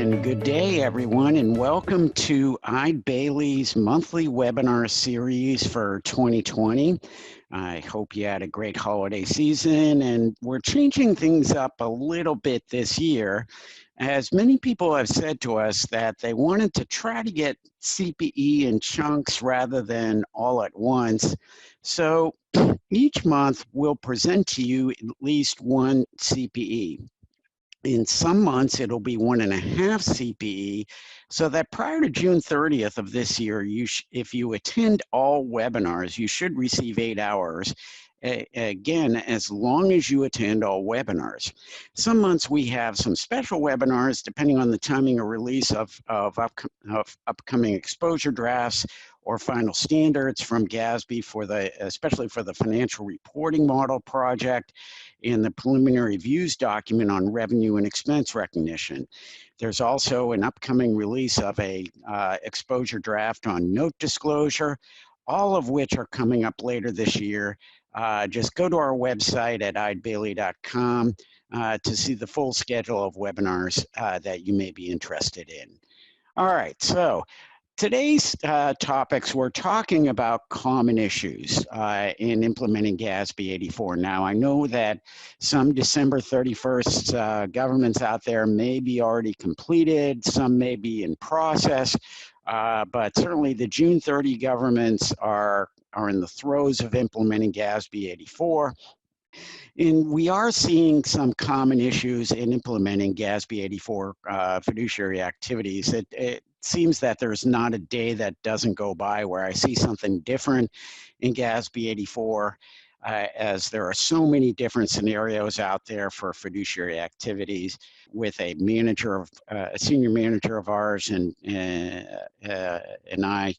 And good day, everyone, and welcome to Eide monthly webinar series for 2020. I hope you had a great holiday season, and we're changing things up a little bit this year, as many people have said to us that they wanted to try to get CPE in chunks rather than all at once. So each month we'll present to you at least one CPE. In some months, it'll be 1.5 CPE, so that prior to June 30th of this year, if you attend all webinars, you should receive 8 hours. Again, as long as you attend all webinars. Some months we have some special webinars depending on the timing or release of upcoming exposure drafts or final standards from GASB especially for the financial reporting model project and the preliminary views document on revenue and expense recognition. There's also an upcoming release of a exposure draft on note disclosure, all of which are coming up later this year. Just go to our website at eidebailey.com to see the full schedule of webinars that you may be interested in. All right, so today's topics, we're talking about common issues in implementing GASB-84. Now, I know that some December 31st governments out there may be already completed, some may be in process, but certainly the June 30 governments are in the throes of implementing GASB-84. And we are seeing some common issues in implementing GASB-84 fiduciary activities. It seems that there's not a day that doesn't go by where I see something different in GASB-84, as there are so many different scenarios out there for fiduciary activities. With a senior manager of ours and I,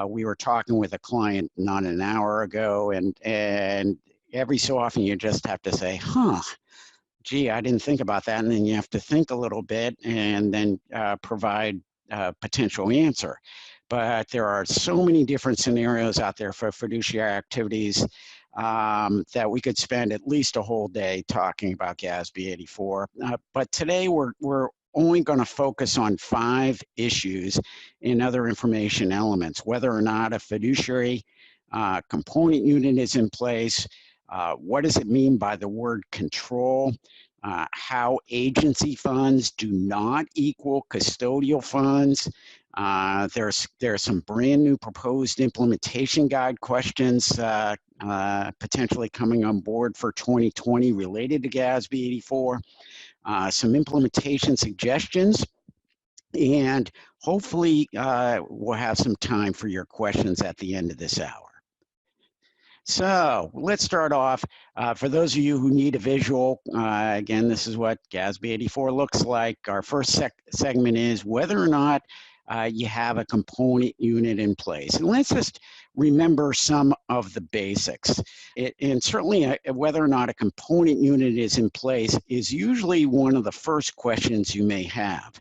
we were talking with a client not an hour ago, and every so often you just have to say, gee, I didn't think about that. And then you have to think a little bit and then provide a potential answer. But there are so many different scenarios out there for fiduciary activities that we could spend at least a whole day talking about GASB-84. But today we're only going to focus on 5 issues and other information elements, whether or not a fiduciary component unit is in place, what does it mean by the word control, how agency funds do not equal custodial funds. There are some brand new proposed implementation guide questions potentially coming on board for 2020 related to GASB-84. Some implementation suggestions, and hopefully we'll have some time for your questions at the end of this hour. So let's start off. For those of you who need a visual, again, this is what GASB-84 looks like. Our first segment is whether or not you have a component unit in place. And let's just remember some of the basics. And certainly whether or not a component unit is in place is usually one of the first questions you may have.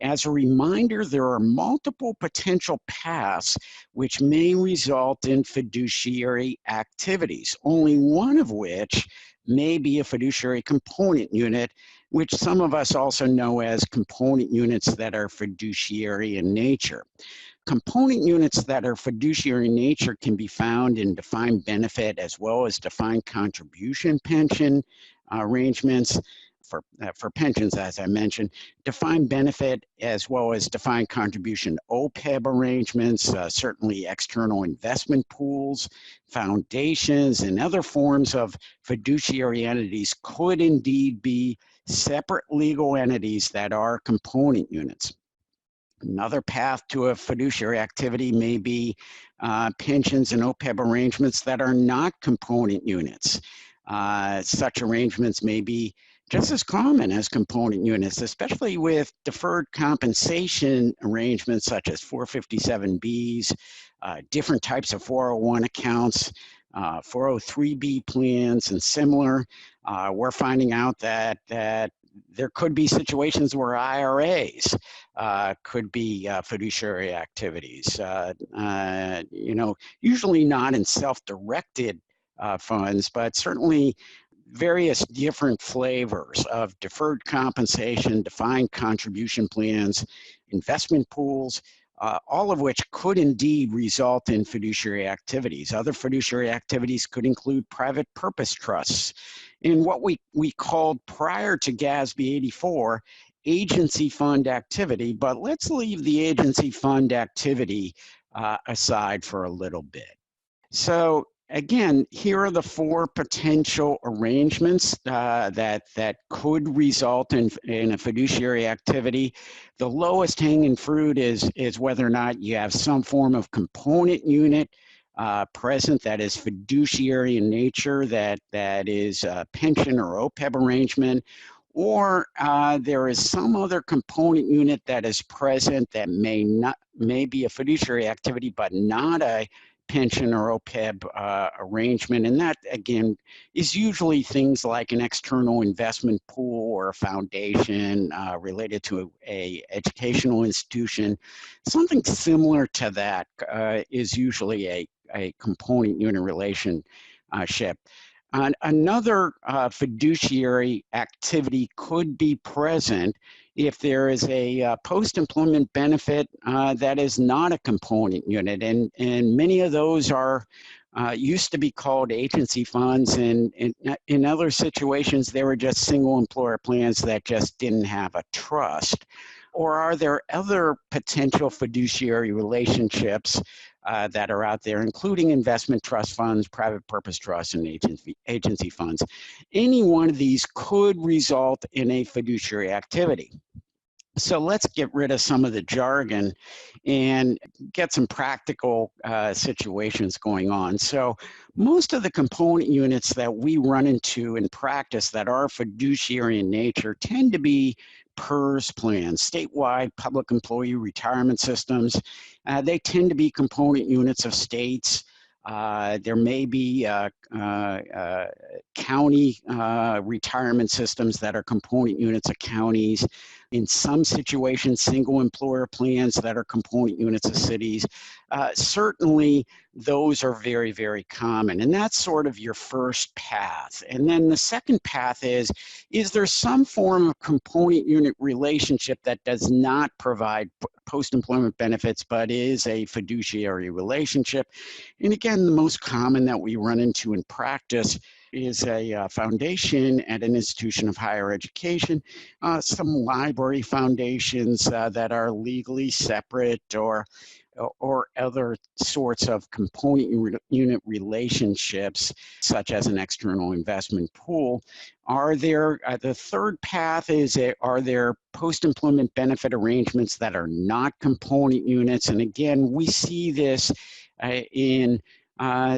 As a reminder, there are multiple potential paths which may result in fiduciary activities, only one of which may be a fiduciary component unit, which some of us also know as component units that are fiduciary in nature. Component units that are fiduciary in nature can be found in defined benefit as well as defined contribution pension arrangements for pensions, as I mentioned, defined benefit as well as defined contribution OPEB arrangements, certainly external investment pools, foundations, and other forms of fiduciary entities could indeed be separate legal entities that are component units. Another path to a fiduciary activity may be pensions and OPEB arrangements that are not component units. Such arrangements may be just as common as component units, especially with deferred compensation arrangements such as 457Bs, different types of 401 accounts, 403B plans, and similar. We're finding out that there could be situations where IRAs could be fiduciary activities. Usually not in self-directed funds, but certainly various different flavors of deferred compensation, defined contribution plans, investment pools, all of which could indeed result in fiduciary activities. Other fiduciary activities could include private purpose trusts in what we called prior to GASB 84 agency fund activity, but let's leave the agency fund activity aside for a little bit. So again, here are the four potential arrangements that could result in a fiduciary activity. The lowest hanging fruit is whether or not you have some form of component unit present that is fiduciary in nature, that is a pension or OPEB arrangement, or there is some other component unit that is present that may be a fiduciary activity, but not a pension or OPEB arrangement. And that, again, is usually things like an external investment pool or a foundation related to a educational institution. Something similar to that is usually a component unit relationship. Another fiduciary activity could be present if there is a post-employment benefit that is not a component unit, and many of those are used to be called agency funds, and in other situations they were just single employer plans that just didn't have a trust. Or are there other potential fiduciary relationships that are out there, including investment trust funds, private purpose trusts, and agency funds? Any one of these could result in a fiduciary activity. So let's get rid of some of the jargon and get some practical situations going on. So most of the component units that we run into in practice that are fiduciary in nature tend to be PERS plans, statewide public employee retirement systems. They tend to be component units of states. There may be county retirement systems that are component units of counties. In some situations, single employer plans that are component units of cities. Certainly, those are very, very common. And that's sort of your first path. And then the second path is there some form of component unit relationship that does not provide post-employment benefits, but is a fiduciary relationship? And again, the most common that we run into in practice is a foundation at an institution of higher education, some library foundations that are legally separate, or other sorts of component unit relationships, such as an external investment pool. Are there, the third path is, are there post-employment benefit arrangements that are not component units? And again, we see this in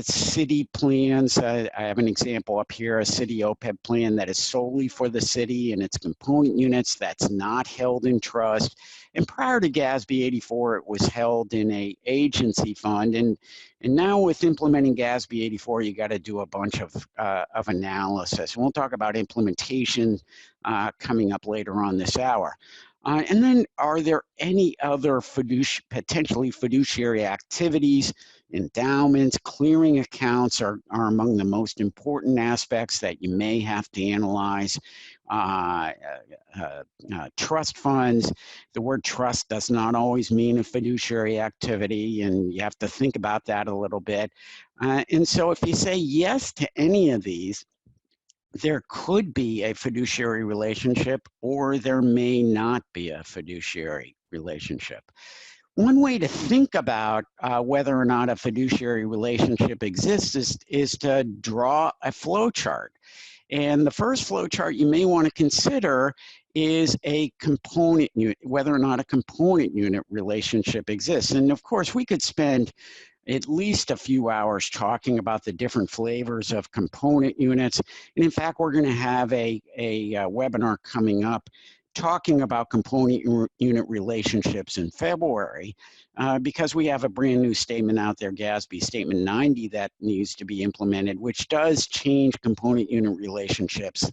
city plans. I have an example up here, a city OPEB plan that is solely for the city and its component units, that's not held in trust. And prior to GASB 84, it was held in a agency fund. And now with implementing GASB 84, you got to do a bunch of analysis. We'll talk about implementation coming up later on this hour. And then, are there any other potentially fiduciary activities? Endowments, clearing accounts are among the most important aspects that you may have to analyze. Trust funds, the word trust does not always mean a fiduciary activity, and you have to think about that a little bit. And so if you say yes to any of these, there could be a fiduciary relationship, or there may not be a fiduciary relationship. One way to think about whether or not a fiduciary relationship exists is to draw a flow chart. And the first flow chart you may want to consider is a component unit, whether or not a component unit relationship exists. And of course, we could spend at least a few hours talking about the different flavors of component units. And in fact, we're going to have a webinar coming up talking about component unit relationships in February, because we have a brand new statement out there, GASB Statement 90, that needs to be implemented, which does change component unit relationships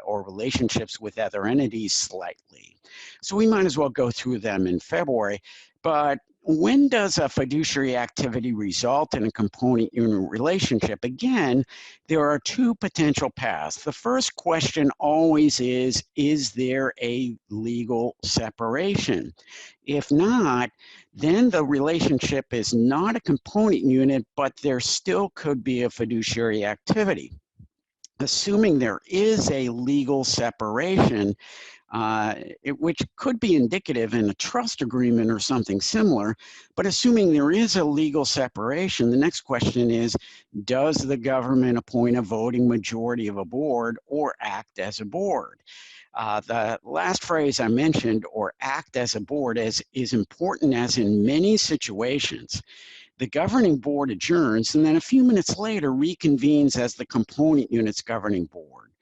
or relationships with other entities slightly. So we might as well go through them in February. But when does a fiduciary activity result in a component unit relationship? Again, there are two potential paths. The first question always is there a legal separation? If not, then the relationship is not a component unit, but there still could be a fiduciary activity. Assuming there is a legal separation, which could be indicative in a trust agreement or something similar, but assuming there is a legal separation, the next question is, does the government appoint a voting majority of a board or act as a board? The last phrase I mentioned, or act as a board, is important, as in many situations, the governing board adjourns and then a few minutes later reconvenes as the component unit's governing board.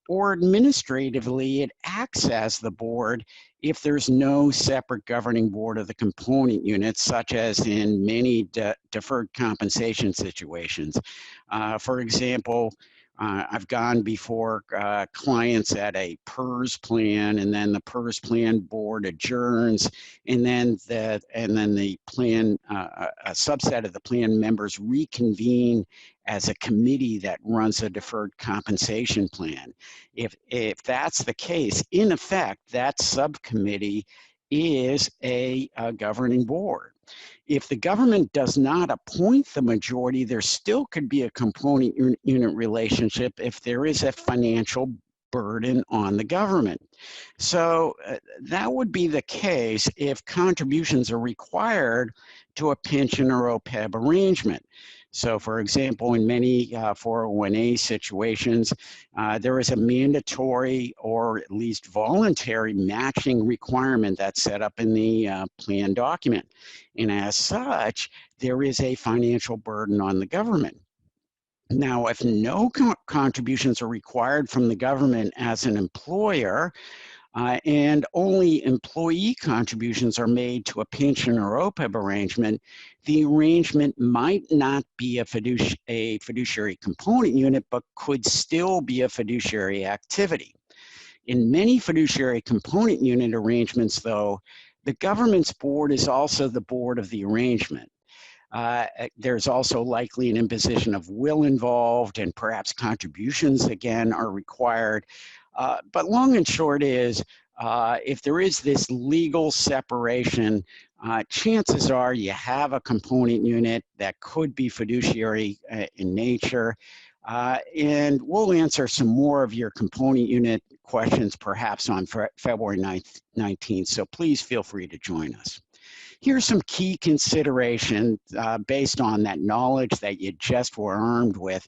Or administratively, it acts as the board if there's no separate governing board of the component units, such as in many deferred compensation situations. For example, I've gone before clients at a PERS plan, and then the PERS plan board adjourns, and then the plan, a subset of the plan members reconvene as a committee that runs a deferred compensation plan. If that's the case, in effect, that subcommittee is a governing board. If the government does not appoint the majority, there still could be a component unit relationship if there is a financial burden on the government. So that would be the case if contributions are required to a pension or OPEB arrangement. So for example, in many 401A situations, there is a mandatory or at least voluntary matching requirement that's set up in the plan document. And as such, there is a financial burden on the government. Now, if no contributions are required from the government as an employer, and only employee contributions are made to a pension or OPEB arrangement, the arrangement might not be a fiduciary component unit, but could still be a fiduciary activity. In many fiduciary component unit arrangements, though, the government's board is also the board of the arrangement. There's also likely an imposition of will involved, and perhaps contributions again are required. But long and short is, if there is this legal separation, chances are you have a component unit that could be fiduciary in nature. And we'll answer some more of your component unit questions perhaps on February 19th, so please feel free to join us. Here's some key considerations based on that knowledge that you just were armed with.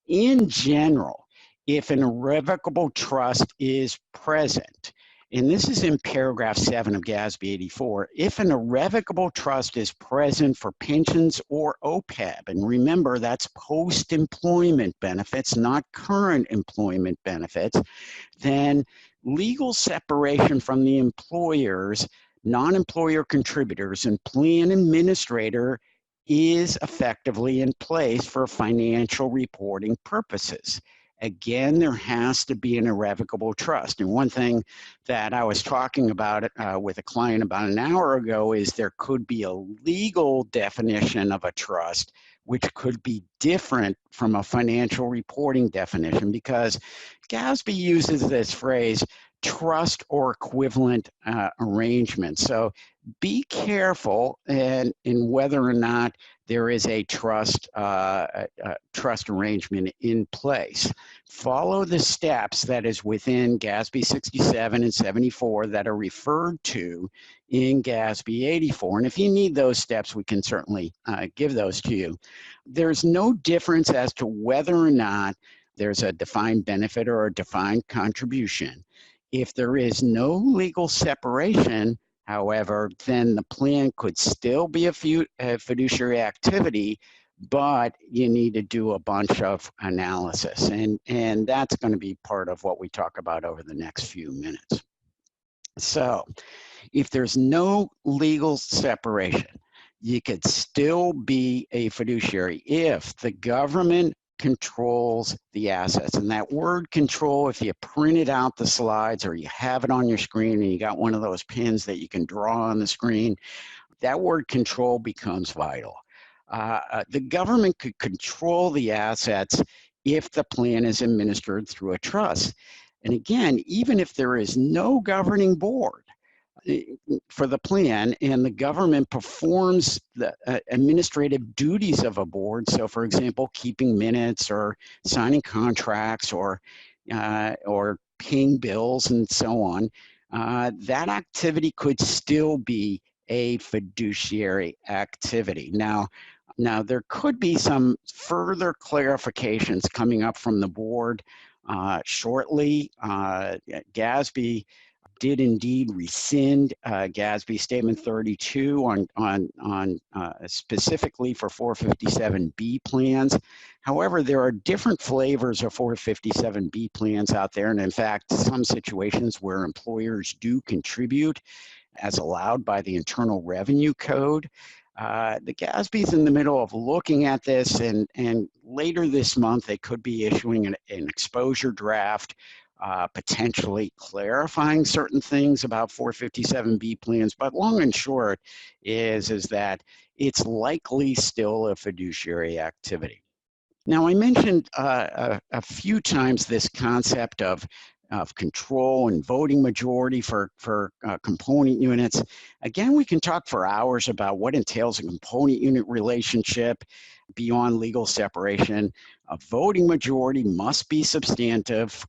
In general, if an irrevocable trust is present, and this is in paragraph 7 of GASB-84, if an irrevocable trust is present for pensions or OPEB, and remember that's post-employment benefits, not current employment benefits, then legal separation from the employers, non-employer contributors, and plan administrator is effectively in place for financial reporting purposes. Again, there has to be an irrevocable trust. And one thing that I was talking about with a client about an hour ago is there could be a legal definition of a trust which could be different from a financial reporting definition, because GASB uses this phrase, trust or equivalent arrangement. So be careful in whether or not there is a trust arrangement in place. Follow the steps that is within GASB 67 and 74 that are referred to in GASB 84. And if you need those steps, we can certainly give those to you. There's no difference as to whether or not there's a defined benefit or a defined contribution. If there is no legal separation, however, then the plan could still be a fiduciary activity, but you need to do a bunch of analysis. And that's going to be part of what we talk about over the next few minutes. So if there's no legal separation, you could still be a fiduciary if the government controls the assets. And that word control, if you printed out the slides or you have it on your screen and you got one of those pins that you can draw on the screen, that word control becomes vital. The government could control the assets if the plan is administered through a trust. And again, even if there is no governing board for the plan and the government performs the administrative duties of a board, so for example, keeping minutes or signing contracts or paying bills and so on, that activity could still be a fiduciary activity. Now, there could be some further clarifications coming up from the board shortly. GASB did indeed rescind GASB Statement 32 on specifically for 457B plans. However, there are different flavors of 457B plans out there, and in fact, some situations where employers do contribute as allowed by the Internal Revenue Code. The GASB is in the middle of looking at this, and later this month they could be issuing an exposure draft, potentially clarifying certain things about 457B plans. But long and short is that it's likely still a fiduciary activity. Now, I mentioned a few times this concept of control and voting majority for component units. Again, we can talk for hours about what entails a component unit relationship beyond legal separation. A voting majority must be substantive.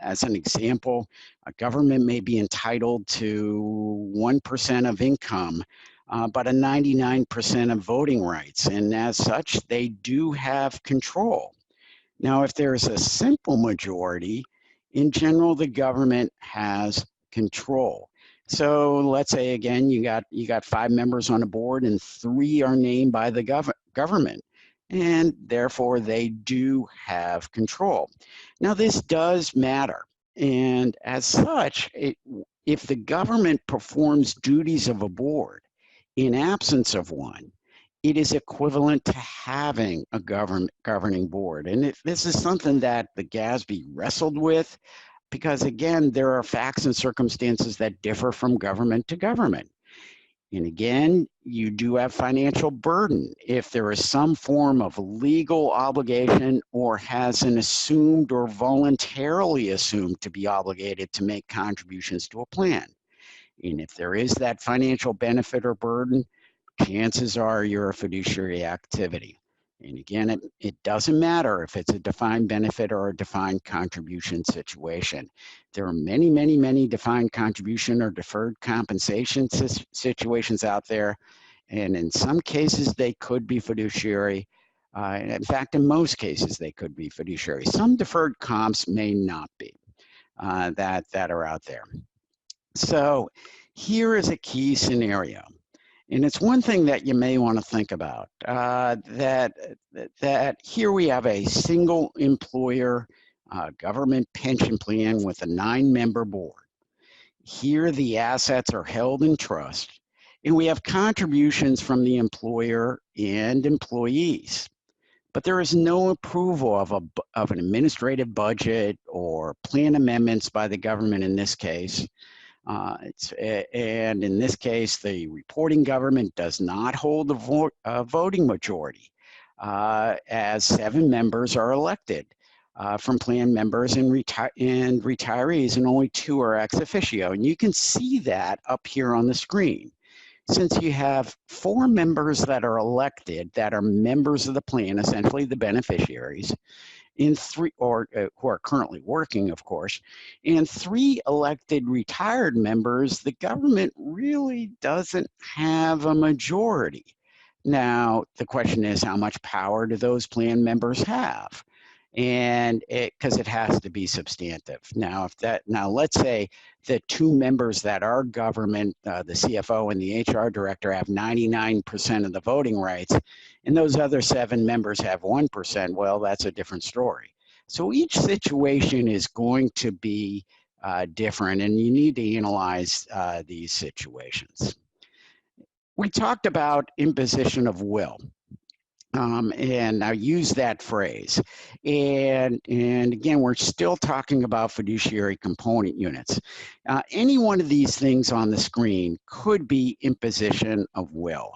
As an example, a government may be entitled to 1% of income, but a 99% of voting rights, and as such, they do have control. Now, if there's a simple majority, in general, the government has control. So let's say again, you got 5 members on a board and 3 are named by the government, and therefore they do have control. Now, this does matter, and as such, if the government performs duties of a board in absence of one, it is equivalent to having a governing board. And this is something that the GASB wrestled with, because again, there are facts and circumstances that differ from government to government. And again, you do have financial burden if there is some form of legal obligation or has an assumed or voluntarily assumed to be obligated to make contributions to a plan. And if there is that financial benefit or burden, chances are you're a fiduciary activity. And again, it doesn't matter if it's a defined benefit or a defined contribution situation. There are many, many, many defined contribution or deferred compensation situations out there. And in some cases, they could be fiduciary. In fact, in most cases, they could be fiduciary. Some deferred comps may not be that are out there. So here is a key scenario. And it's one thing that you may want to think about, that here we have a single employer government pension plan with a 9-member board. Here the assets are held in trust, and we have contributions from the employer and employees. But there is no approval of an administrative budget or plan amendments by the government in this case. And in this case, the reporting government does not hold a voting majority, as 7 members are elected from plan members and retirees, and only 2 are ex officio. And you can see that up here on the screen. Since you have 4 members that are elected that are members of the plan, essentially the beneficiaries, in 3, or who are currently working, of course, and 3 elected retired members, the government really doesn't have a majority. Now, the question is, how much power do those plan members have? And because it has to be substantive. Now, let's say the 2 members that are government, the CFO and the HR director, have 99% of the voting rights, and those other 7 members have 1%, well, that's a different story. So each situation is going to be different, and you need to analyze these situations. We talked about imposition of will. And I use that phrase. And again, we're still talking about fiduciary component units. Any one of these things on the screen could be imposition of will.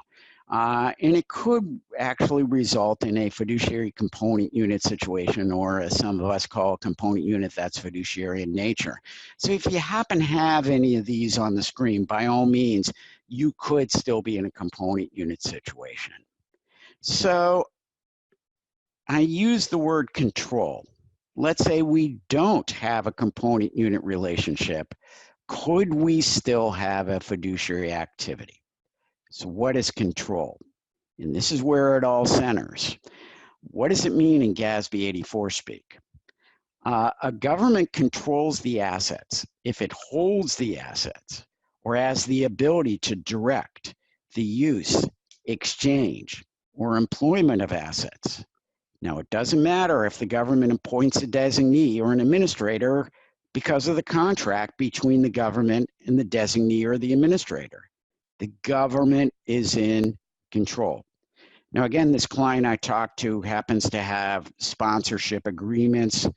And it could actually result in a fiduciary component unit situation, or as some of us call a component unit that's fiduciary in nature. So if you happen to have any of these on the screen, by all means, you could still be in a component unit situation. So I use the word control. Let's say we don't have a component unit relationship. Could we still have a fiduciary activity? So what is control? And this is where it all centers. What does it mean in GASB-84 speak? A government controls the assets if it holds the assets or has the ability to direct the use, exchange, or employment of assets. Now, it doesn't matter if the government appoints a designee or an administrator because of the contract between the government and the designee or the administrator. The government is in control. Now, again, this client I talked to happens to have sponsorship agreements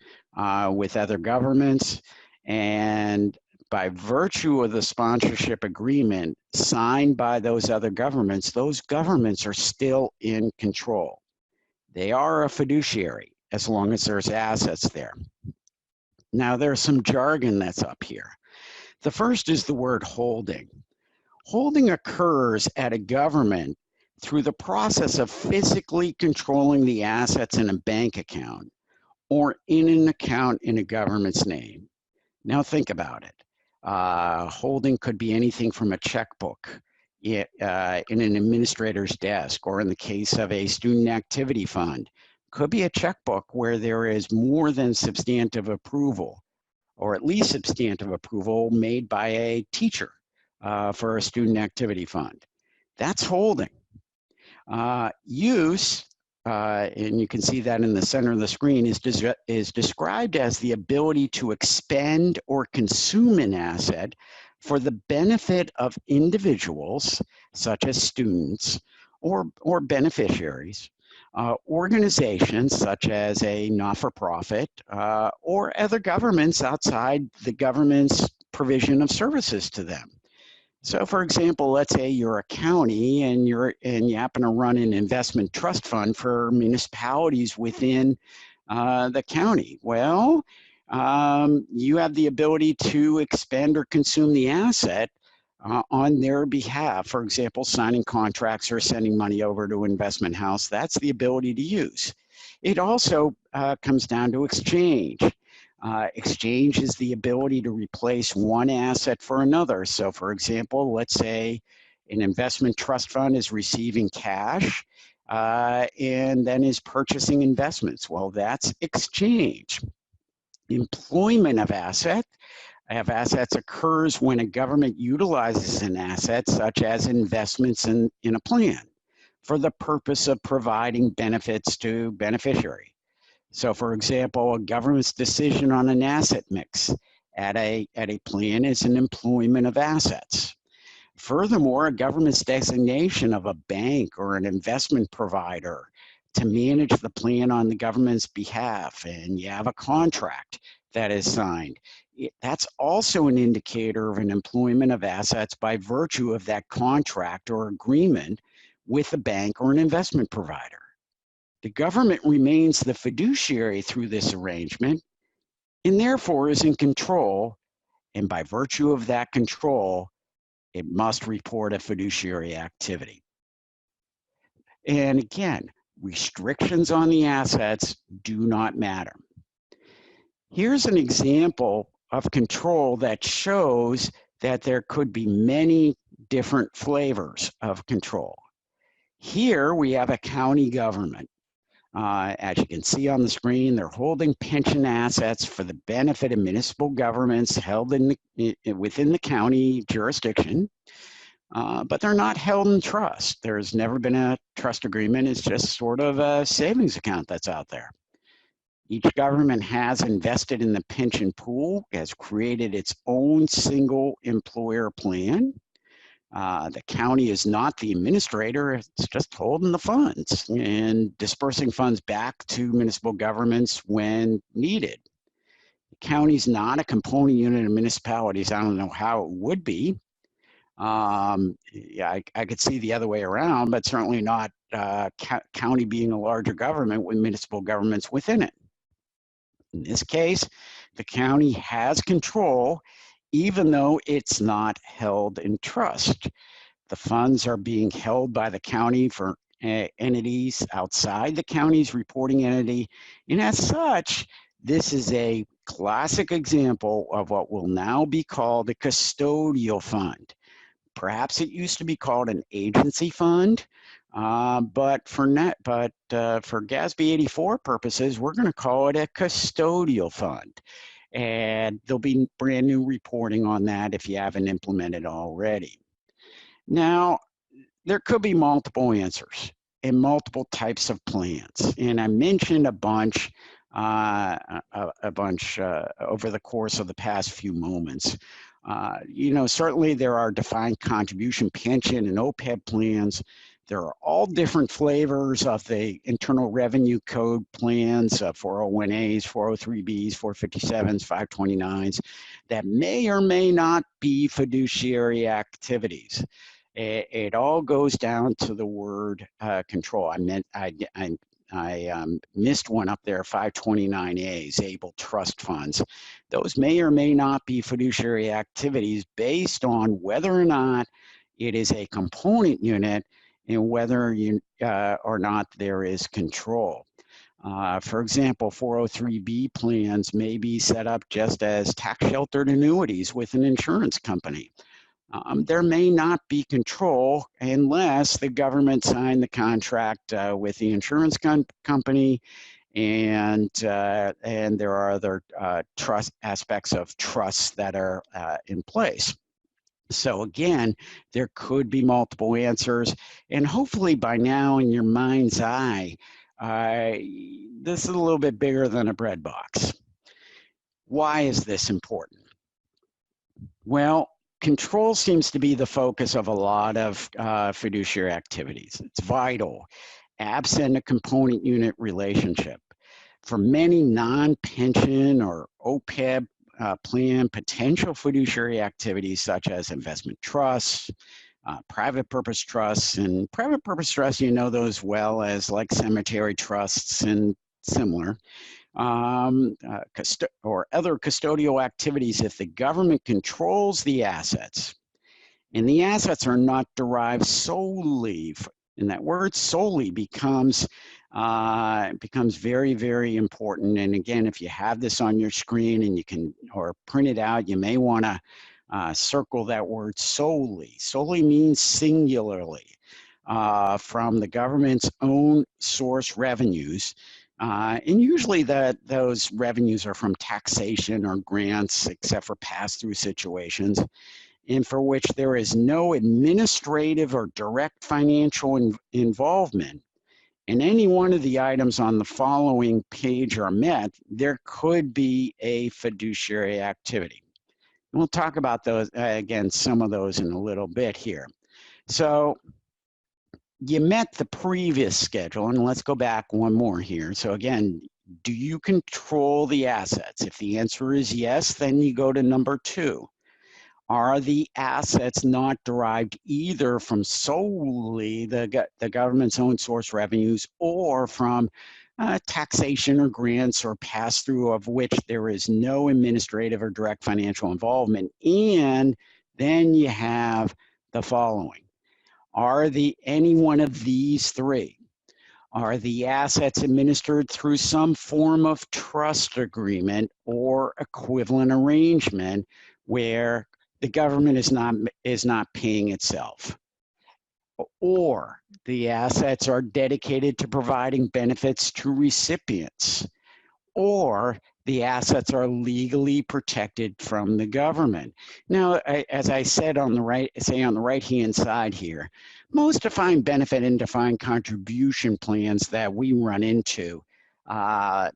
with other governments, and by virtue of the sponsorship agreement signed by those other governments are still in control. They are a fiduciary as long as there's assets there. Now, there's some jargon that's up here. The first is the word holding. Holding occurs at a government through the process of physically controlling the assets in a bank account or in an account in a government's name. Now think about it. Holding could be anything from a checkbook in an administrator's desk, or in the case of a student activity fund, could be a checkbook where there is more than substantive approval, or at least substantive approval made by a teacher for a student activity fund. That's holding. Use, and you can see that in the center of the screen, is described as the ability to expend or consume an asset for the benefit of individuals, such as students or beneficiaries, organizations such as a not-for-profit, or other governments outside the government's provision of services to them. So, for example, let's say you're a county and you happen to run an investment trust fund for municipalities within the county. Well, you have the ability to expend or consume the asset on their behalf. For example, signing contracts or sending money over to an investment house. That's the ability to use. It also comes down to exchange. Exchange is the ability to replace one asset for another. So for example, let's say an investment trust fund is receiving cash and then is purchasing investments. Well, that's exchange. Employment of assets occurs when a government utilizes an asset, such as investments in a plan, for the purpose of providing benefits to beneficiaries. So for example, a government's decision on an asset mix at a plan is an employment of assets. Furthermore, a government's designation of a bank or an investment provider to manage the plan on the government's behalf, and you have a contract that is signed, that's also an indicator of an employment of assets by virtue of that contract or agreement with a bank or an investment provider. The government remains the fiduciary through this arrangement and therefore is in control, and by virtue of that control, it must report a fiduciary activity. And again, restrictions on the assets do not matter. Here's an example of control that shows that there could be many different flavors of control. Here we have a county government. As you can see on the screen, they're holding pension assets for the benefit of municipal governments held within the county jurisdiction, but they're not held in trust. There's never been a trust agreement. It's just sort of a savings account that's out there. Each government has invested in the pension pool, has created its own single employer plan. The county is not the administrator, it's just holding the funds and dispersing funds back to municipal governments when needed. The county's not a component unit of municipalities. I don't know how it would be. Yeah, I could see the other way around, but certainly not county being a larger government with municipal governments within it. In this case, the county has control, even though it's not held in trust. The funds are being held by the county for entities outside the county's reporting entity, and as such, this is a classic example of what will now be called a custodial fund. Perhaps it used to be called an agency fund, but for GASB 84 purposes, we're going to call it a custodial fund. And there'll be brand new reporting on that if you haven't implemented already. Now, there could be multiple answers and multiple types of plans. And I mentioned a bunch over the course of the past few moments. Certainly there are defined contribution pension and OPEB plans. There are all different flavors of the Internal Revenue Code plans, 401As, 403Bs, 457s, 529s, that may or may not be fiduciary activities. It all goes down to the word control. I missed one up there, 529As, able trust funds. Those may or may not be fiduciary activities based on whether or not it is a component unit and whether or not there is control. For example, 403B plans may be set up just as tax-sheltered annuities with an insurance company. There may not be control unless the government signed the contract with the insurance company, and there are other trust aspects of trusts that are in place. So again, there could be multiple answers, and hopefully by now in your mind's eye, this is a little bit bigger than a bread box. Why is this important? Well, control seems to be the focus of a lot of fiduciary activities. It's vital, absent a component unit relationship. For many non-pension or OPEB plan, potential fiduciary activities such as investment trusts, private purpose trusts, and private purpose trusts, you know those well as like cemetery trusts and similar. Or other custodial activities if the government controls the assets, and the assets are not derived solely, and that word solely becomes very, very important. And again, if you have this on your screen and you can, or print it out, you may want to circle that word solely. Solely means singularly from the government's own source revenues. And usually those revenues are from taxation or grants, except for pass-through situations, and for which there is no administrative or direct financial involvement. And any one of the items on the following page are met, there could be a fiduciary activity. And we'll talk about those, again, some of those in a little bit here. So you met the previous schedule, and let's go back one more here. So again, do you control the assets? If the answer is yes, then you go to number 2. Are the assets not derived either from solely the government's own source revenues or from taxation or grants or pass-through of which there is no administrative or direct financial involvement? And then you have the following. Are any one of these 3? Are the assets administered through some form of trust agreement or equivalent arrangement where the government is not paying itself? Or the assets are dedicated to providing benefits to recipients? Or the assets are legally protected from the government? Now, as I said on the right-hand side here, most defined benefit and defined contribution plans that we run into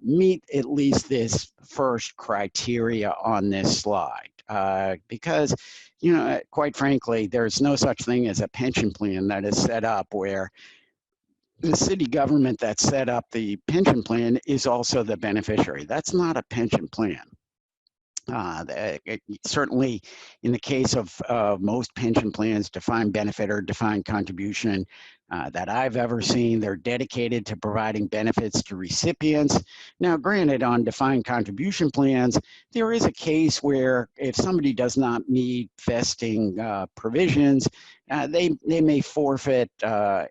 meet at least this first criteria on this slide. because, quite frankly, there's no such thing as a pension plan that is set up where the city government that set up the pension plan is also the beneficiary. That's not a pension plan. Certainly, in the case of most pension plans, defined benefit or defined contribution that I've ever seen, they're dedicated to providing benefits to recipients. Now, granted, on defined contribution plans, there is a case where if somebody does not meet vesting provisions, they may forfeit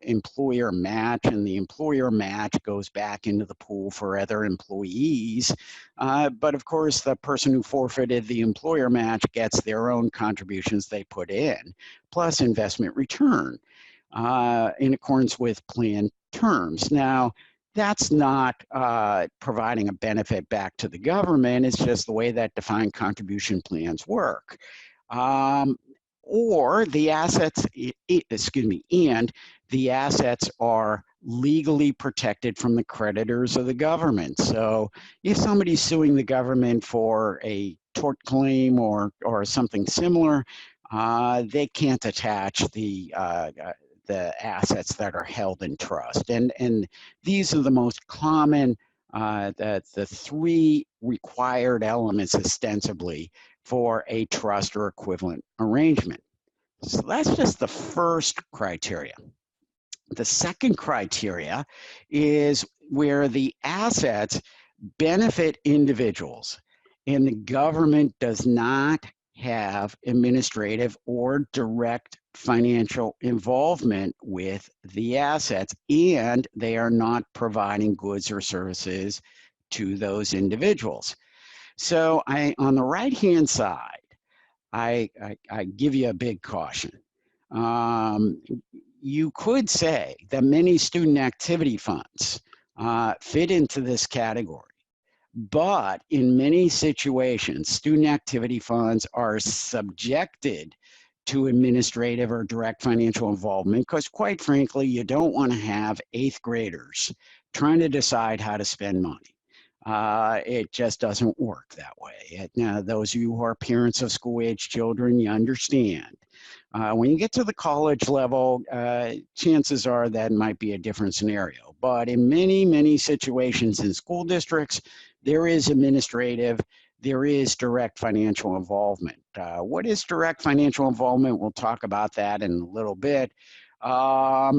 employer match, and the employer match goes back into the pool for other employees. But of course, the person who forfeited the employer match gets their own contributions they put in, plus investment return in accordance with plan terms. Now, that's not providing a benefit back to the government. It's just the way that defined contribution plans work. Or the assets, and the assets are legally protected from the creditors of the government. So if somebody's suing the government for a tort claim or something similar, they can't attach the assets that are held in trust. And these are the most common, the three required elements ostensibly for a trust or equivalent arrangement. So that's just the first criteria. The second criteria is where the assets benefit individuals and the government does not have administrative or direct financial involvement with the assets, and they are not providing goods or services to those individuals. So on the right-hand side, I give you a big caution. You could say that many student activity funds fit into this category. But in many situations, student activity funds are subjected to administrative or direct financial involvement because, quite frankly, you don't want to have 8th graders trying to decide how to spend money. It just doesn't work that way. Now, those of you who are parents of school-age children, you understand. When you get to the college level, chances are that might be a different scenario. But in many, many situations in school districts, there is administrative, there is direct financial involvement. What is direct financial involvement? We'll talk about that in a little bit. But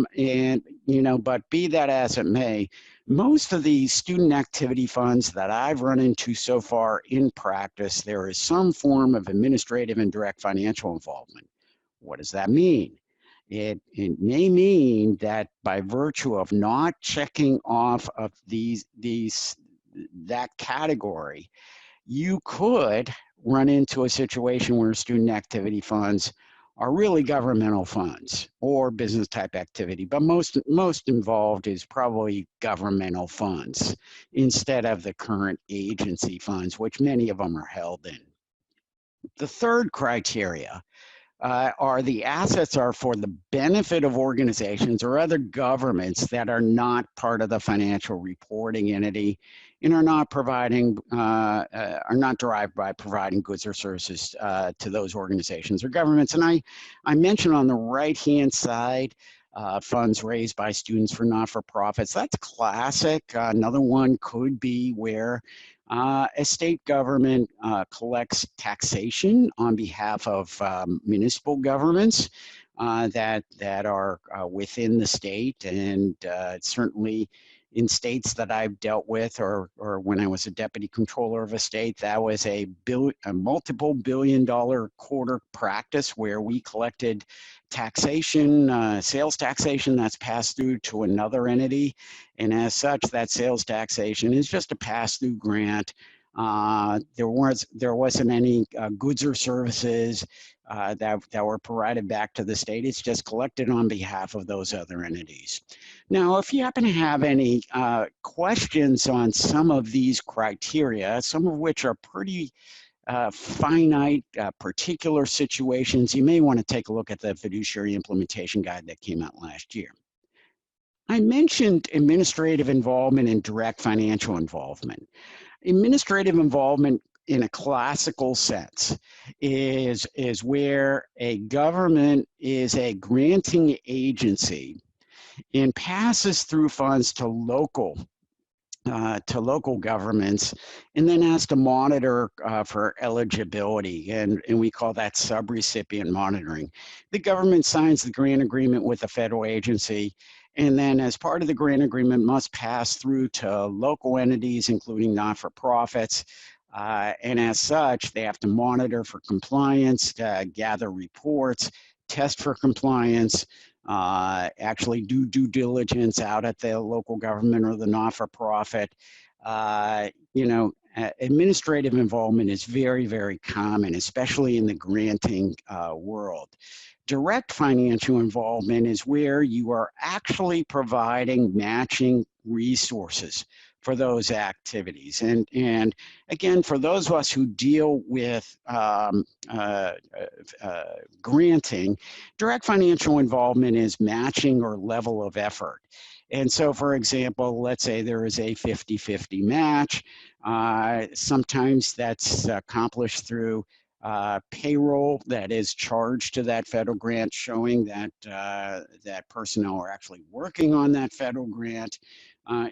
be that as it may, most of the student activity funds that I've run into so far in practice, there is some form of administrative and direct financial involvement. What does that mean? It may mean that by virtue of not checking off of that category, you could run into a situation where student activity funds are really governmental funds or business type activity, but most involved is probably governmental funds instead of the current agency funds, which many of them are held in. The third criteria are the assets are for the benefit of organizations or other governments that are not part of the financial reporting entity and are not derived by providing goods or services to those organizations or governments. And I mentioned on the right-hand side, funds raised by students for not-for-profits. That's classic. Another one could be where a state government collects taxation on behalf of municipal governments that are within the state, and certainly in states that I've dealt with, or when I was a deputy controller of a state, that was a multiple billion-dollar quarter practice where we collected taxation, sales taxation that's passed through to another entity. And as such, that sales taxation is just a pass-through grant. There wasn't any goods or services that were provided back to the state. It's just collected on behalf of those other entities. Now, if you happen to have any questions on some of these criteria, some of which are pretty finite, particular situations, you may want to take a look at the Fiduciary Implementation Guide that came out last year. I mentioned administrative involvement and direct financial involvement. Administrative involvement in a classical sense is where a government is a granting agency and passes through funds to local governments, and then has to monitor for eligibility, and we call that subrecipient monitoring. The government signs the grant agreement with the federal agency, and then as part of the grant agreement must pass through to local entities, including not-for-profits, and as such, they have to monitor for compliance, gather reports, test for compliance, actually do due diligence out at the local government or the not-for-profit. Administrative involvement is very, very common, especially in the granting world. Direct financial involvement is where you are actually providing matching resources for those activities. And again, for those of us who deal with granting, direct financial involvement is matching or level of effort. And so, for example, let's say there is a 50-50 match. Sometimes that's accomplished through payroll that is charged to that federal grant, showing that that personnel are actually working on that federal grant.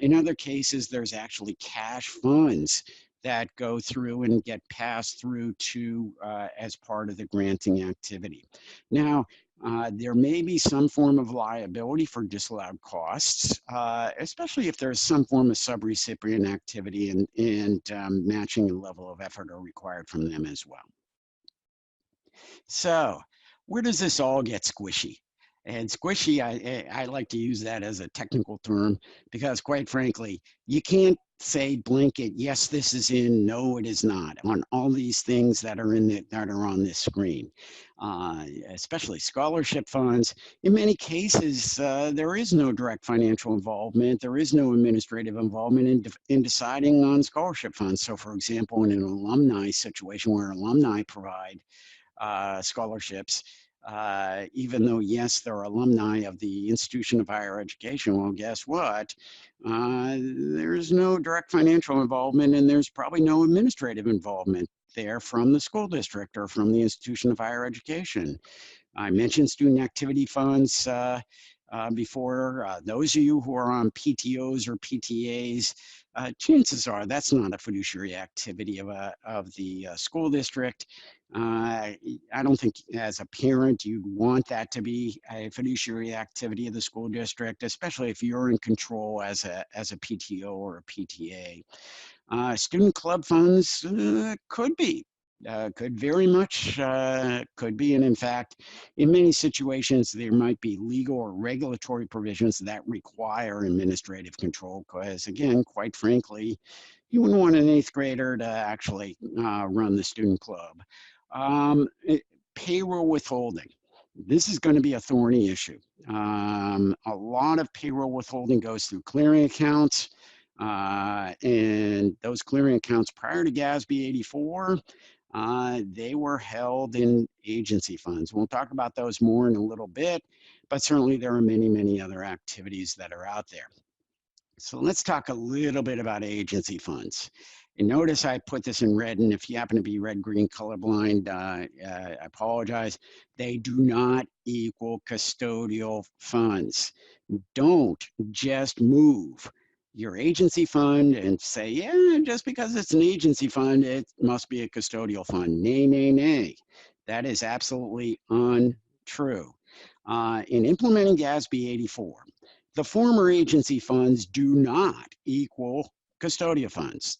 In other cases, there's actually cash funds that go through and get passed through to as part of the granting activity. Now, there may be some form of liability for disallowed costs, especially if there's some form of subrecipient activity, and matching and level of effort are required from them as well. So where does this all get squishy? And squishy, I like to use that as a technical term because, quite frankly, you can't say blanket, yes, this is in, no, it is not, on all these things that are on this screen, especially scholarship funds. In many cases, there is no direct financial involvement. There is no administrative involvement in deciding on scholarship funds. So, for example, in an alumni situation where alumni provide scholarships, even though, yes, they're alumni of the institution of higher education, well, guess what? There's no direct financial involvement, and there's probably no administrative involvement there from the school district or from the institution of higher education. I mentioned student activity funds before. Those of you who are on PTOs or PTAs, chances are that's not a fiduciary activity of the school district. I don't think as a parent you'd want that to be a fiduciary activity of the school district, especially if you're in control as a PTO or a PTA. Student club funds could be. Could very much could be, and in fact, in many situations, there might be legal or regulatory provisions that require administrative control because, again, quite frankly, you wouldn't want an 8th grader to actually run the student club. Payroll withholding. This is going to be a thorny issue. A lot of payroll withholding goes through clearing accounts, and those clearing accounts prior to GASB 84, they were held in agency funds. We'll talk about those more in a little bit, but certainly there are many, many other activities that are out there. So let's talk a little bit about agency funds. And notice I put this in red, and if you happen to be red-green colorblind, I apologize. They do not equal custodial funds. Don't just move your agency fund and say, yeah, just because it's an agency fund, it must be a custodial fund. Nay, nay, nay. That is absolutely untrue. In implementing GASB 84, the former agency funds do not equal custodial funds.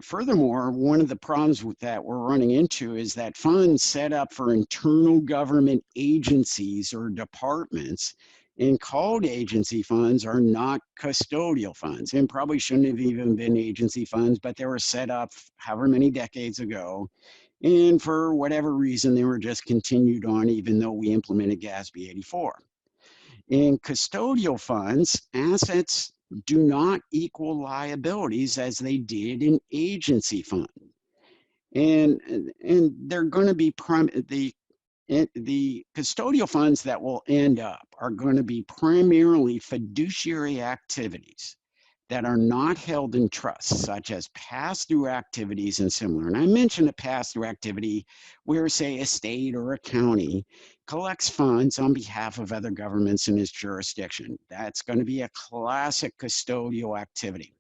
Furthermore, one of the problems that we're running into is that funds set up for internal government agencies or departments and called agency funds are not custodial funds, and probably shouldn't have even been agency funds, but they were set up however many decades ago. And for whatever reason, they were just continued on even though we implemented GASB 84. In custodial funds, assets do not equal liabilities as they did in agency fund. And they're going to be the custodial funds that will end up are going to be primarily fiduciary activities that are not held in trust, such as pass-through activities and similar. And I mentioned a pass-through activity where, say, a state or a county collects funds on behalf of other governments in its jurisdiction. That's going to be a classic custodial activity.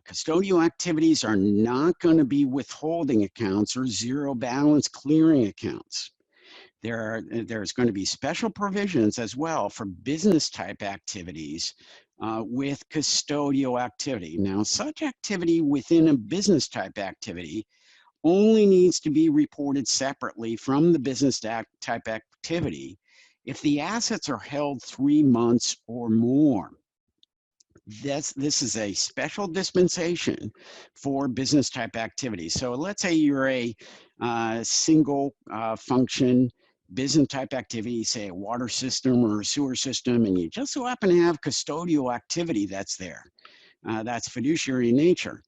Custodial activities are not going to be withholding accounts or zero balance clearing accounts. There's going to be special provisions as well for business type activities with custodial activity. Now, such activity within a business type activity only needs to be reported separately from the business type activity if the assets are held 3 months or more. This is a special dispensation for business type activities. So let's say you're a single function business type activity, say a water system or a sewer system, and you just so happen to have custodial activity that's there. That's fiduciary in nature.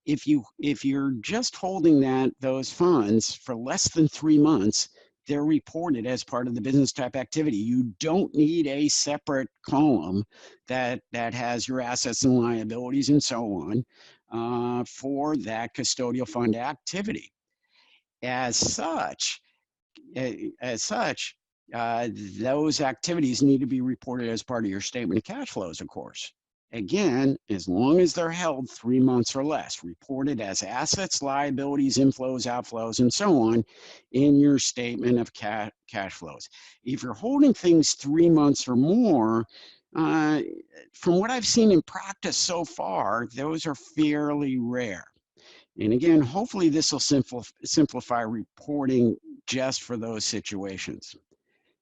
If you're just holding those funds for less than 3 months, they're reported as part of the business type activity. You don't need a separate column that has your assets and liabilities and so on for that custodial fund activity. As such, those activities need to be reported as part of your statement of cash flows, of course. Again, as long as they're held 3 months or less, reported as assets, liabilities, inflows, outflows, and so on in your statement of cash flows. If you're holding things 3 months or more, from what I've seen in practice so far, those are fairly rare. And again, hopefully this will simplify reporting just for those situations.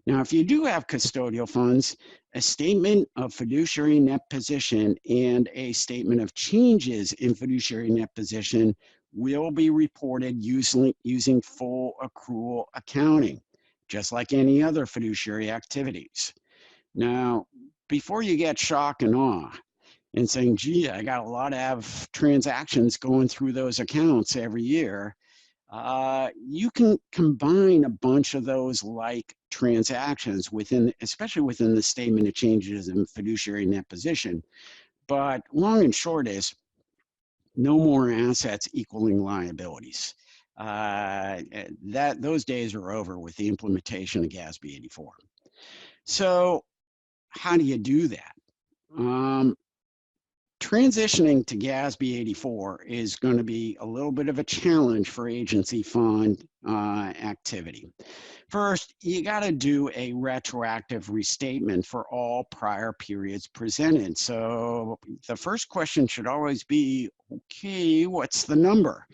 Now, if you do have custodial funds, a statement of fiduciary net position and a statement of changes in fiduciary net position will be reported using full accrual accounting, just like any other fiduciary activities. Now, before you get shock and awe and saying, gee, I got a lot of transactions going through those accounts every year, you can combine a bunch of those like transactions especially within the statement of changes in fiduciary net position. But long and short is no more assets equaling liabilities. Those days are over with the implementation of GASB 84. So how do you do that? Transitioning to GASB 84 is going to be a little bit of a challenge for agency fund activity. First, you got to do a retroactive restatement for all prior periods presented. So the first question should always be, okay, what's the number?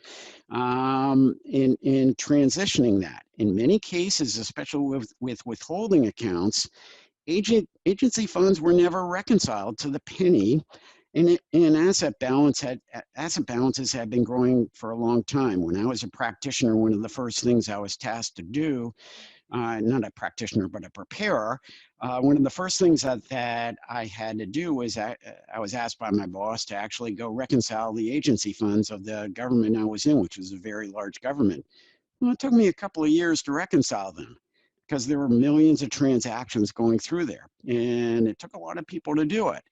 In transitioning that. In many cases, especially with withholding accounts, agency funds were never reconciled to the penny, and asset balances had been growing for a long time. When I was a practitioner, one of the first things I was tasked to do, not a practitioner, but a preparer, one of the first things that I had to do was I was asked by my boss to actually go reconcile the agency funds of the government I was in, which was a very large government. Well, it took me a couple of years to reconcile them because there were millions of transactions going through there, and it took a lot of people to do it.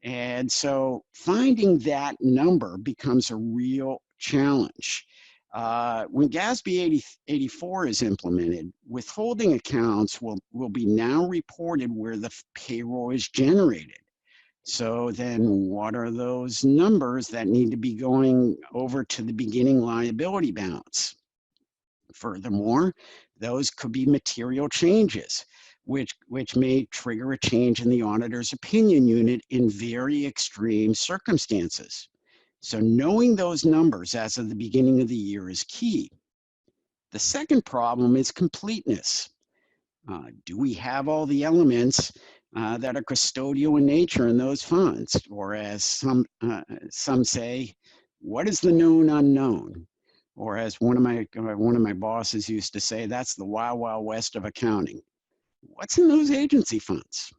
And so finding that number becomes a real challenge. When GASB 84 is implemented, withholding accounts will be now reported where the payroll is generated. So then what are those numbers that need to be going over to the beginning liability balance? Furthermore, those could be material changes, which may trigger a change in the auditor's opinion unit in very extreme circumstances. So knowing those numbers as of the beginning of the year is key. The second problem is completeness. Do we have all the elements that are custodial in nature in those funds? Or as some say, what is the known unknown? Or as one of my bosses used to say, that's the wild, wild west of accounting. What's in those agency funds?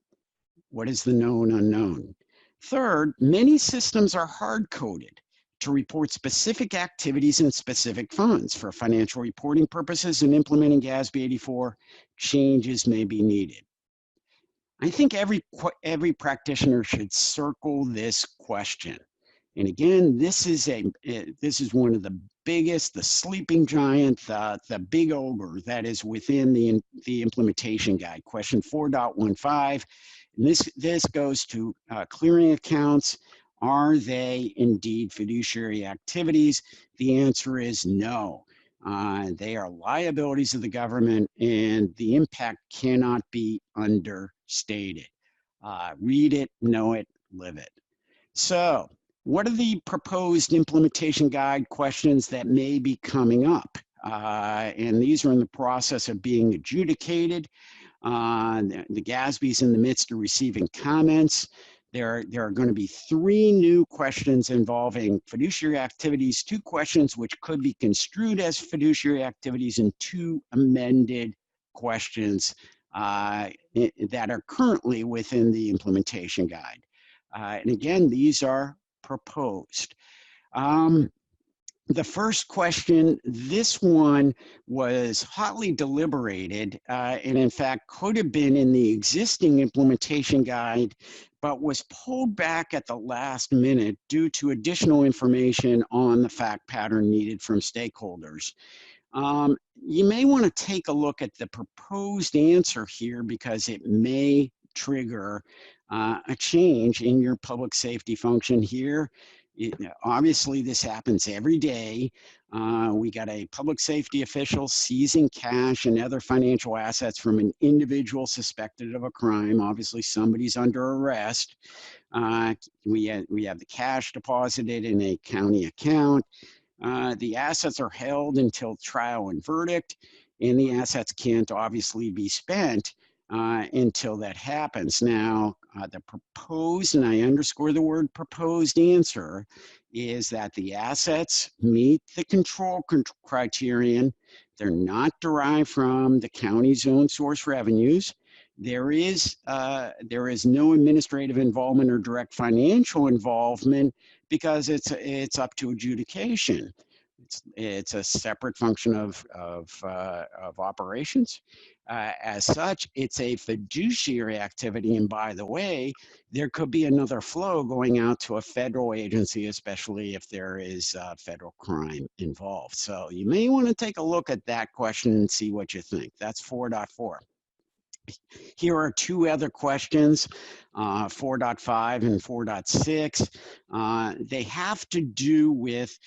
What is the known unknown? Third, many systems are hard-coded to report specific activities in specific funds. For financial reporting purposes and implementing GASB 84, changes may be needed. I think every practitioner should circle this question. And again, this is one of the biggest, the sleeping giant, the big ogre that is within the implementation guide. Question 4.15. And this goes to clearing accounts. Are they indeed fiduciary activities? The answer is no. They are liabilities of the government, and the impact cannot be understated. Read it, know it, live it. So, what are the proposed implementation guide questions that may be coming up? And these are in the process of being adjudicated. The GASB is in the midst of receiving comments. There are going to be 3 new questions involving fiduciary activities, 2 questions which could be construed as fiduciary activities, and 2 amended questions that are currently within the implementation guide. And again, these are proposed. The first question, this one was hotly deliberated, and in fact could have been in the existing implementation guide, but was pulled back at the last minute due to additional information on the fact pattern needed from stakeholders. You may want to take a look at the proposed answer here because it may trigger a change in your public safety function here. Obviously, this happens every day. We got a public safety official seizing cash and other financial assets from an individual suspected of a crime. Obviously, somebody's under arrest. We have the cash deposited in a county account. The assets are held until trial and verdict, and the assets can't obviously be spent until that happens. Now, the proposed, and I underscore the word proposed answer, is that the assets meet the control criterion. They're not derived from the county's own source revenues. There is no administrative involvement or direct financial involvement because it's up to adjudication. It's a separate function of operations. As such, it's a fiduciary activity. And by the way, there could be another flow going out to a federal agency, especially if there is federal crime involved. So you may want to take a look at that question and see what you think. That's 4.4. Here are 2 other questions, 4.5 and 4.6. They have to do with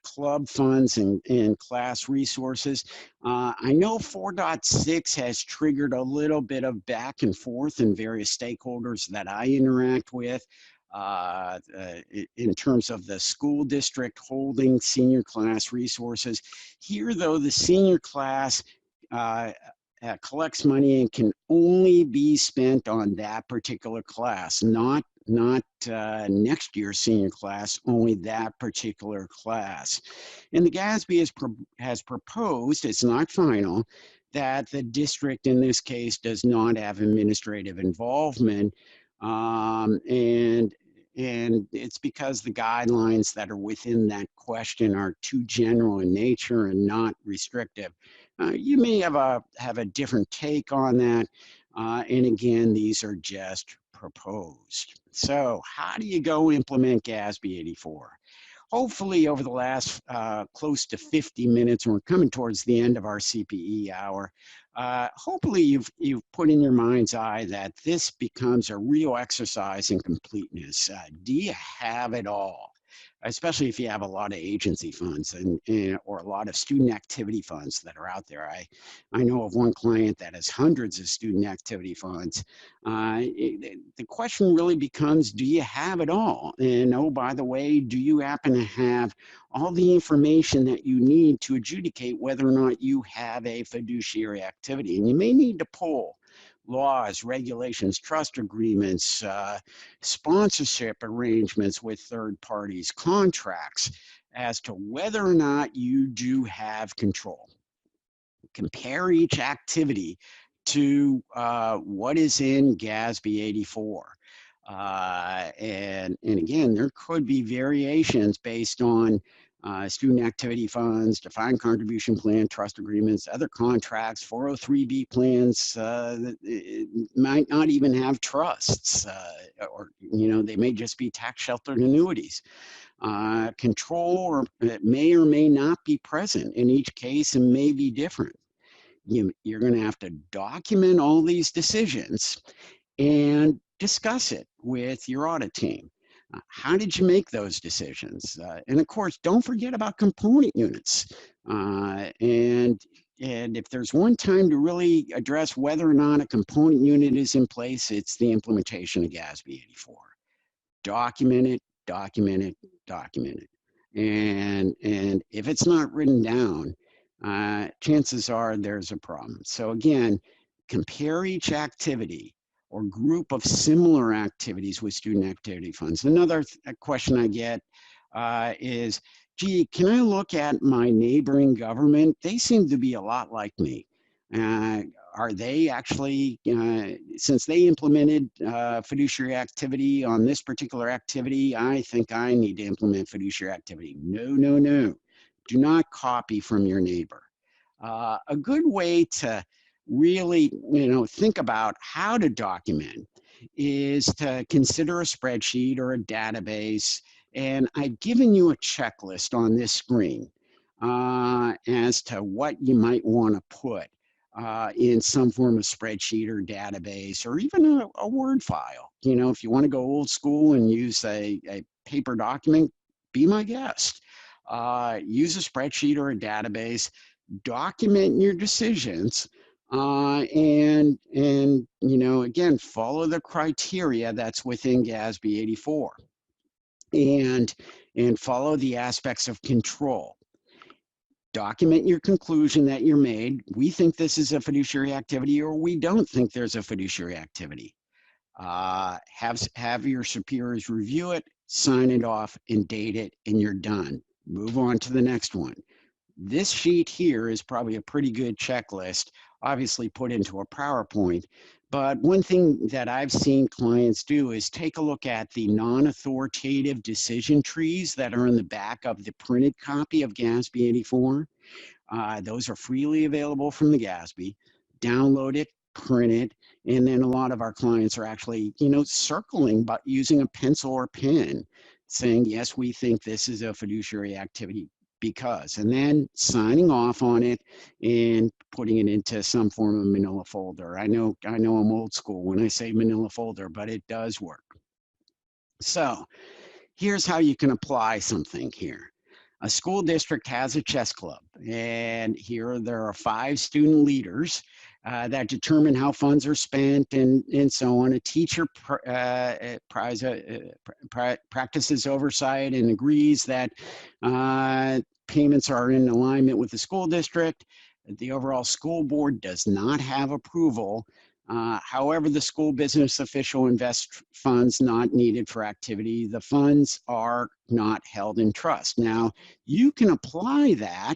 club funds and class resources. I know 4.6 has triggered a little bit of back and forth in various stakeholders that I interact with. In terms of the school district holding senior class resources. Here, though, the senior class collects money and can only be spent on that particular class, not next year's senior class, only that particular class. And the GASB has proposed, it's not final, that the district in this case does not have administrative involvement, and it's because the guidelines that are within that question are too general in nature and not restrictive. You may have a different take on that. And again, these are just proposed. So how do you go implement GASB 84? Hopefully over the last close to 50 minutes, and we're coming towards the end of our CPE hour, hopefully you've put in your mind's eye that this becomes a real exercise in completeness. Do you have it all? Especially if you have a lot of agency funds or a lot of student activity funds that are out there. I know of one client that has hundreds of student activity funds. The question really becomes, do you have it all? And oh, by the way, do you happen to have all the information that you need to adjudicate whether or not you have a fiduciary activity? And you may need to pull laws, regulations, trust agreements, sponsorship arrangements with third parties, contracts, as to whether or not you do have control. Compare each activity to what is in GASB 84. And again, there could be variations based on student activity funds, defined contribution plan, trust agreements, other contracts, 403B plans might not even have trusts, or they may just be tax sheltered annuities. Control or it may or may not be present in each case and may be different. You're going to have to document all these decisions and discuss it with your audit team. How did you make those decisions? And of course, don't forget about component units. And if there's one time to really address whether or not a component unit is in place, it's the implementation of GASB-84. Document it, document it, document it. And if it's not written down, chances are there's a problem. So again, compare each activity or group of similar activities with student activity funds. Another question I get is, gee, can I look at my neighboring government? They seem to be a lot like me. Are they actually, since they implemented fiduciary activity on this particular activity, I think I need to implement fiduciary activity. No, no, no. Do not copy from your neighbor. A good way to really, think about how to document is to consider a spreadsheet or a database. And I've given you a checklist on this screen as to what you might want to put in some form of spreadsheet or database, or even a Word file. If you want to go old school and use a paper document, be my guest. Use a spreadsheet or a database, document your decisions, and again, follow the criteria that's within GASB 84, and follow the aspects of control. Document your conclusion that you're made. We think this is a fiduciary activity, or we don't think there's a fiduciary activity. Have your superiors review it, sign it off, and date it, and you're done. Move on to the next one. This sheet here is probably a pretty good checklist, obviously put into a PowerPoint. But one thing that I've seen clients do is take a look at the non-authoritative decision trees that are in the back of the printed copy of GASB 84. Those are freely available from the GASB. Download it, print it, and then a lot of our clients are actually, circling, but using a pencil or pen, saying, yes, we think this is a fiduciary activity because, and then signing off on it and putting it into some form of manila folder. I know I'm old school when I say manila folder, but it does work. So here's how you can apply something here. A school district has a chess club, and here there are 5 student leaders that determine how funds are spent and so on. A teacher practices oversight and agrees that payments are in alignment with the school district. The overall school board does not have approval. However, the school business official invests funds not needed for activity. The funds are not held in trust. Now, you can apply that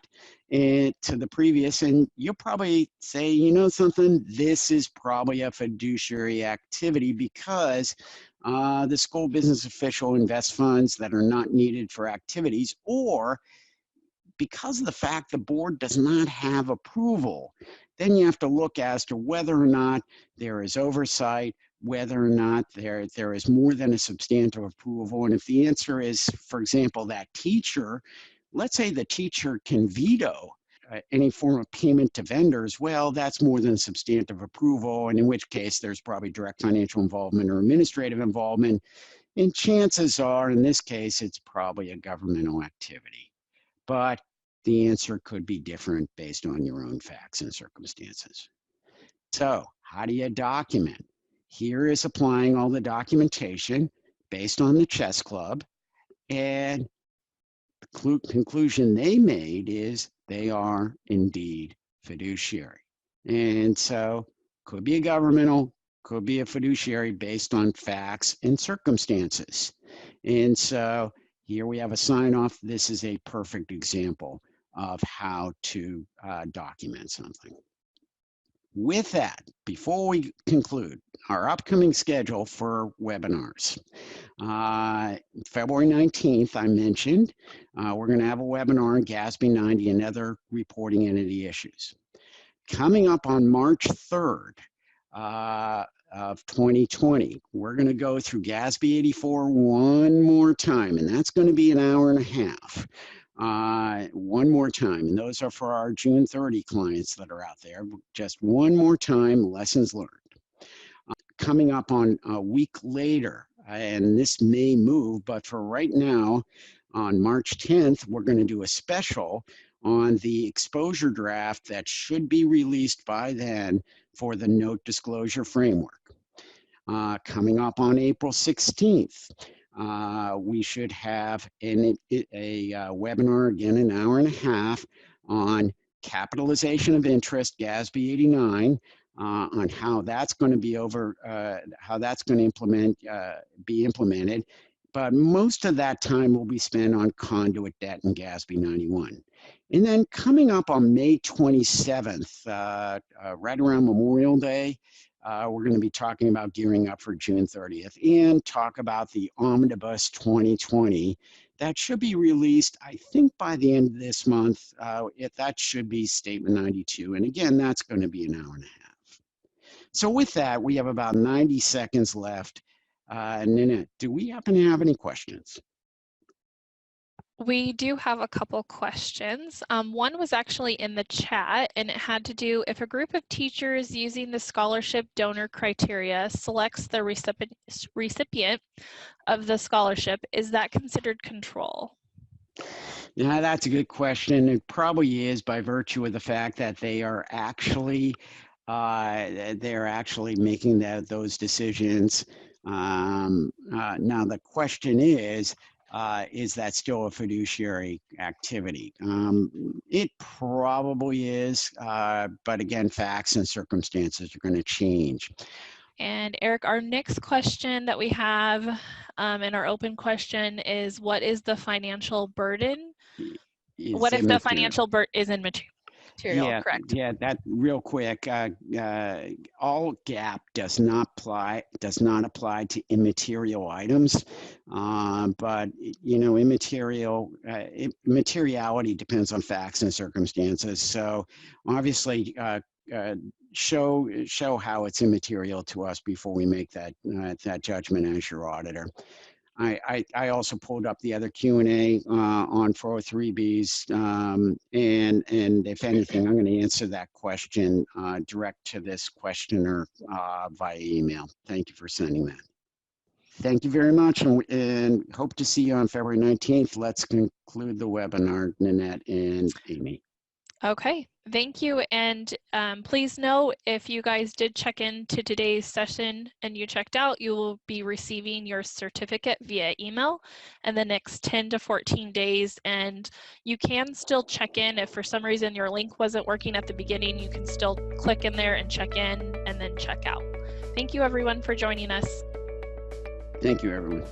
to the previous, and you'll probably say, something, this is probably a fiduciary activity because the school business official invests funds that are not needed for activities, or because of the fact the board does not have approval. Then you have to look as to whether or not there is oversight, whether or not there is more than a substantive approval. And if the answer is, for example, that teacher, let's say the teacher can veto any form of payment to vendors, well, that's more than substantive approval, and in which case there's probably direct financial involvement or administrative involvement. And chances are, in this case, it's probably a governmental activity. But the answer could be different based on your own facts and circumstances. So how do you document? Here is applying all the documentation based on the chess club, and the conclusion they made is they are indeed fiduciary. And so could be a governmental, could be a fiduciary based on facts and circumstances. And so here we have a sign off. This is a perfect example of how to document something. with that, before we conclude, our upcoming schedule for webinars. February 19th, I mentioned, we're going to have a webinar on GASB 90 and other reporting entity issues. Coming up on March 3rd of 2020, we're going to go through GASB-84 one more time, and that's going to be an hour and a half. One more time, and those are for our June 30 clients that are out there. Just one more time, lessons learned. Coming up on a week later, and this may move, but for right now, on March 10th, we're going to do a special on the exposure draft that should be released by then for the note disclosure framework. Coming up on April 16th, we should have a webinar, again, an hour and a half on capitalization of interest, GASB 89, on how that's going to be be implemented. But most of that time will be spent on conduit debt and GASB 91. And then coming up on May 27th, right around Memorial Day, we're going to be talking about gearing up for June 30th and talk about the Omnibus 2020. That should be released, I think, by the end of this month. That should be Statement 92. And again, that's going to be an hour and a half. So with that, we have about 90 seconds left. Nanette, do we happen to have any questions? We do have a couple questions. One was actually in the chat, and it had to do if a group of teachers using the scholarship donor criteria selects the recipient of the scholarship, is that considered control? Yeah, that's a good question. It probably is, by virtue of the fact that they are actually making those decisions. Now the question is that still a fiduciary activity? It probably is, but again, facts and circumstances are going to change. And Eric, our next question that we have in our open question is, what is the financial burden? What if the financial burden is immaterial? Yeah, correct. Yeah, that real quick. All GAAP does not apply to immaterial items, but materiality depends on facts and circumstances. So obviously, show how it's immaterial to us before we make that judgment as your auditor. I also pulled up the other Q&A on 403Bs, and if anything, I'm going to answer that question direct to this questioner via email. Thank you for sending that. Thank you very much, and hope to see you on February 19th. Let's conclude the webinar, Nanette and Amy. Okay, thank you. And please know, if you guys did check into today's session and you checked out, you will be receiving your certificate via email in the next 10 to 14 days. And you can still check in. If for some reason your link wasn't working at the beginning, you can still click in there and check in and then check out. Thank you, everyone, for joining us. Thank you, everyone.